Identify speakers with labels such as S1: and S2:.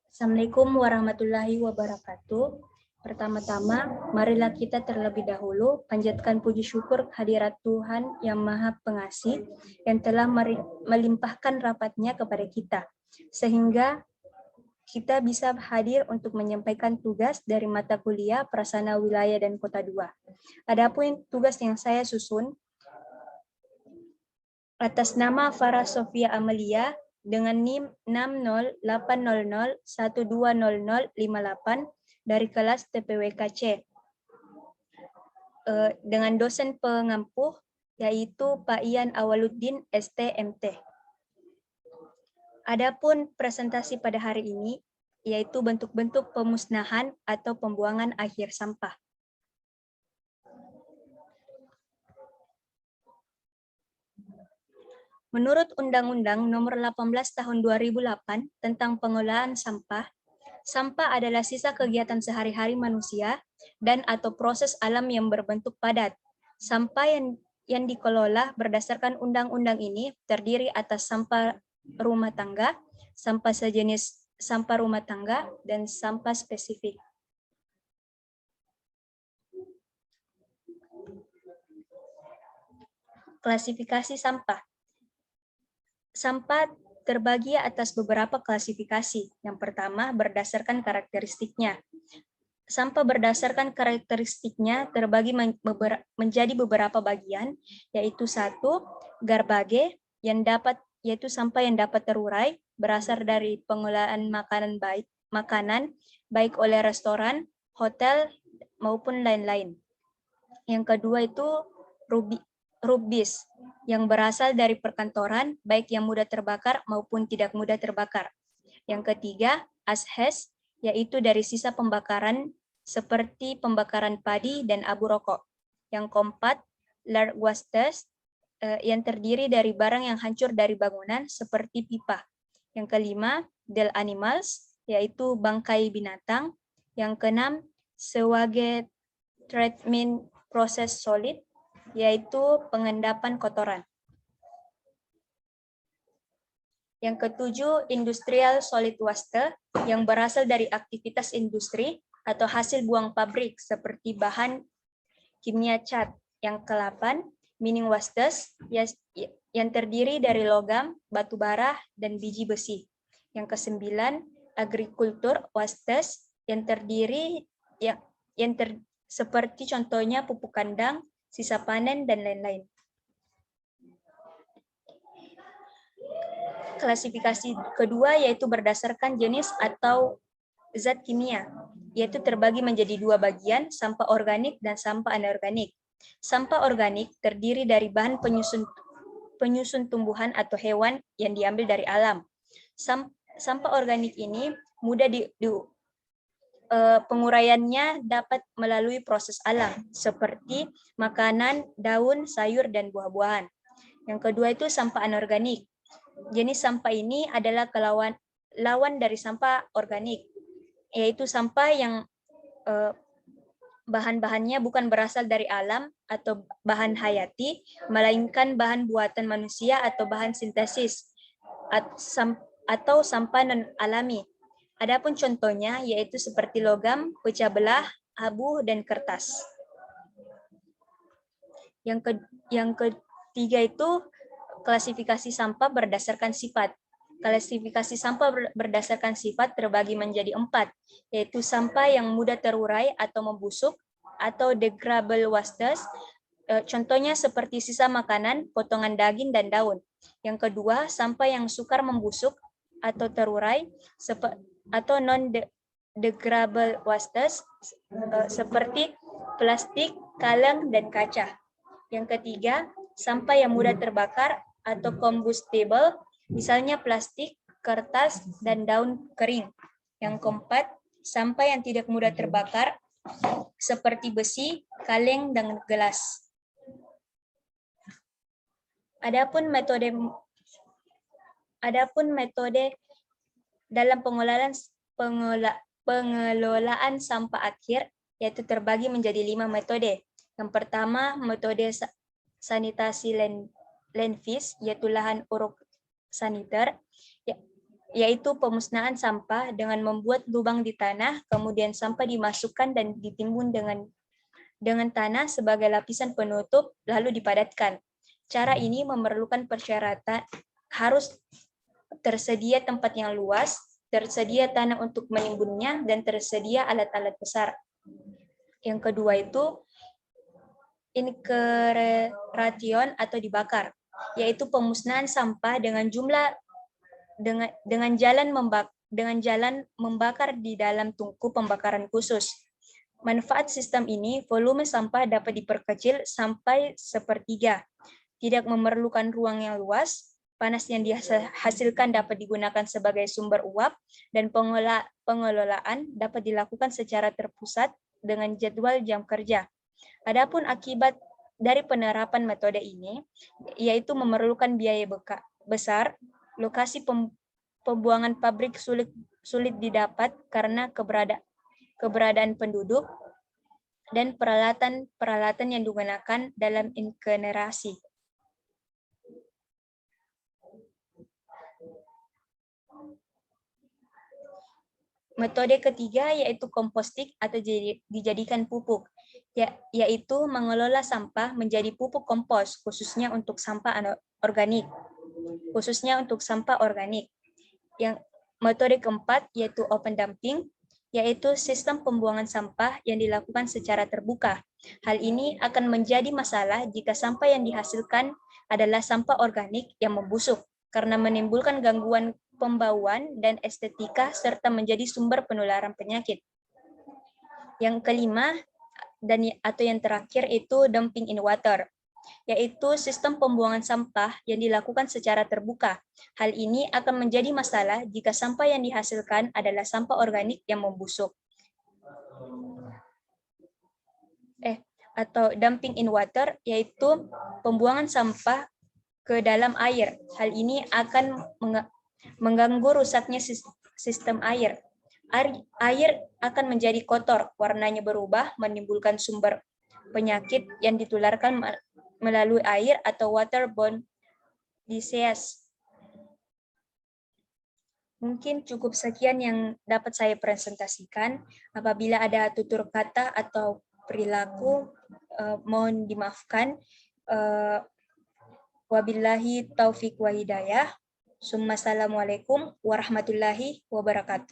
S1: Assalamualaikum warahmatullahi wabarakatuh. Pertama-tama, marilah kita terlebih dahulu panjatkan puji syukur kehadirat Tuhan yang Maha Pengasih yang telah melimpahkan rahmat-Nya kepada kita, sehingga kita bisa hadir untuk menyampaikan tugas dari mata kuliah Prasana Wilayah dan Kota 2. Adapun tugas yang saya susun, atas nama Farah Sofia Amelia dengan NIM 60800120058 dari kelas TPWKC dengan dosen pengampuh yaitu Pak Ian Awaluddin STMT. Adapun presentasi pada hari ini yaitu bentuk-bentuk pemusnahan atau pembuangan akhir sampah. Menurut Undang-Undang Nomor 18 Tahun 2008 tentang Pengelolaan Sampah, sampah adalah sisa kegiatan sehari-hari manusia dan atau proses alam yang berbentuk padat. Sampah yang dikelola berdasarkan undang-undang ini terdiri atas sampah rumah tangga, sampah sejenis sampah rumah tangga, dan sampah spesifik. Klasifikasi sampah. Sampah terbagi atas beberapa klasifikasi. Yang pertama, berdasarkan karakteristiknya. Sampah berdasarkan karakteristiknya terbagi menjadi beberapa bagian, yaitu 1, garbage, yaitu sampah yang dapat terurai, berasal dari pengolahan makanan baik oleh restoran, hotel, maupun lain-lain. Yang kedua itu rubbish, yang berasal dari perkantoran, baik yang mudah terbakar maupun tidak mudah terbakar. Yang ketiga, ashes, yaitu dari sisa pembakaran seperti pembakaran padi dan abu rokok. Yang keempat, large wastes, yang terdiri dari barang yang hancur dari bangunan seperti pipa. Yang kelima, dead animals, yaitu bangkai binatang. Yang keenam, sewage treatment process solid, yaitu pengendapan kotoran. Yang ketujuh, industrial solid waste, yang berasal dari aktivitas industri atau hasil buang pabrik seperti bahan kimia cat. Yang ke-8, mining wastes, yang terdiri dari logam, batu bara, dan biji besi. Yang ke-9, agriculture wastes, yang terdiri seperti contohnya pupuk kandang, sisa panen, dan lain-lain. Klasifikasi kedua yaitu berdasarkan jenis atau zat kimia, yaitu terbagi menjadi 2 bagian, sampah organik dan sampah anorganik. Sampah organik terdiri dari bahan penyusun tumbuhan atau hewan yang diambil dari alam. Sampah organik ini mudah penguraiannya dapat melalui proses alam, seperti makanan, daun, sayur, dan buah-buahan. Yang kedua itu sampah anorganik. Jenis sampah ini adalah lawan dari sampah organik, yaitu sampah yang bahan-bahannya bukan berasal dari alam atau bahan hayati, melainkan bahan buatan manusia atau bahan sintesis, atau sampah non-alami. Adapun contohnya yaitu seperti logam, pecah belah, abu, dan kertas. Yang ketiga itu klasifikasi sampah berdasarkan sifat. Klasifikasi sampah berdasarkan sifat terbagi menjadi 4, yaitu sampah yang mudah terurai atau membusuk atau degradable wastes, contohnya seperti sisa makanan, potongan daging, dan daun. Yang kedua, sampah yang sukar membusuk atau terurai atau non-degradable wastes, seperti plastik, kaleng, dan kaca. Yang ketiga, sampah yang mudah terbakar atau combustible, misalnya plastik, kertas, dan daun kering. Yang keempat, sampah yang tidak mudah terbakar, seperti besi, kaleng, dan gelas. Adapun metode dalam pengelolaan sampah akhir, yaitu terbagi menjadi 5 metode. Yang pertama, metode sanitasi landfill, yaitu lahan uruk saniter, yaitu pemusnahan sampah dengan membuat lubang di tanah, kemudian sampah dimasukkan dan ditimbun dengan tanah sebagai lapisan penutup, lalu dipadatkan. Cara ini memerlukan persyaratan harus tersedia tempat yang luas, tersedia tanah untuk menimbunnya, dan tersedia alat-alat besar. Yang kedua itu incineration atau dibakar, yaitu pemusnahan sampah dengan jalan membakar di dalam tungku pembakaran khusus. Manfaat sistem ini, volume sampah dapat diperkecil sampai sepertiga, tidak memerlukan ruang yang luas, panas yang dihasilkan dapat digunakan sebagai sumber uap, dan pengelolaan dapat dilakukan secara terpusat dengan jadwal jam kerja. Adapun akibat dari penerapan metode ini, yaitu memerlukan biaya besar, lokasi pembuangan pabrik sulit didapat karena keberadaan penduduk, dan peralatan yang digunakan dalam insinerasi. Metode ketiga yaitu kompostik atau dijadikan pupuk, yaitu mengelola sampah menjadi pupuk kompos khususnya untuk sampah organik. Yang metode keempat yaitu open dumping, yaitu sistem pembuangan sampah yang dilakukan secara terbuka. Hal ini akan menjadi masalah jika sampah yang dihasilkan adalah sampah organik yang membusuk karena menimbulkan gangguan pembauan dan estetika serta menjadi sumber penularan penyakit. Yang kelima atau yang terakhir itu dumping in water, yaitu sistem pembuangan sampah yang dilakukan secara terbuka. Hal ini akan menjadi masalah jika sampah yang dihasilkan adalah sampah organik yang membusuk. Atau dumping in water, yaitu pembuangan sampah ke dalam air. Hal ini akan mengganggu rusaknya sistem air. Air akan menjadi kotor, warnanya berubah, menimbulkan sumber penyakit yang ditularkan melalui air atau waterborne disease. Mungkin cukup sekian yang dapat saya presentasikan. Apabila ada tutur kata atau perilaku, mohon dimaafkan. Wabillahi taufik wa hidayah. Assalamualaikum warahmatullahi wabarakatuh.